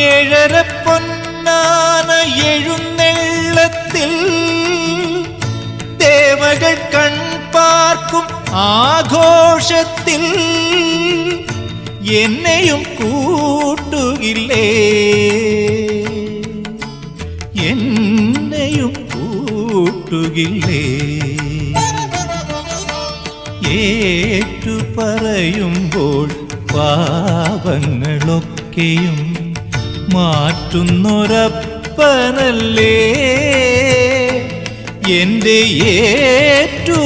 ഏഴര പൊന്നാന എഴുന്നെള്ളത്തിൽ ദേവകൾ കൺപാർക്കും ആഘോഷത്തിൽ എന്നെയും കൂട്ടുകില്ലേ, എന്നെയും കൂട്ടുകില്ലേ? ഏറ്റു പറയുമ്പോൾ പാപങ്ങളൊക്കെയും മാറ്റുന്നൊരപ്പനല്ലേ എൻ്റെ ഏറ്റുമാനൂരപ്പനല്ലേ?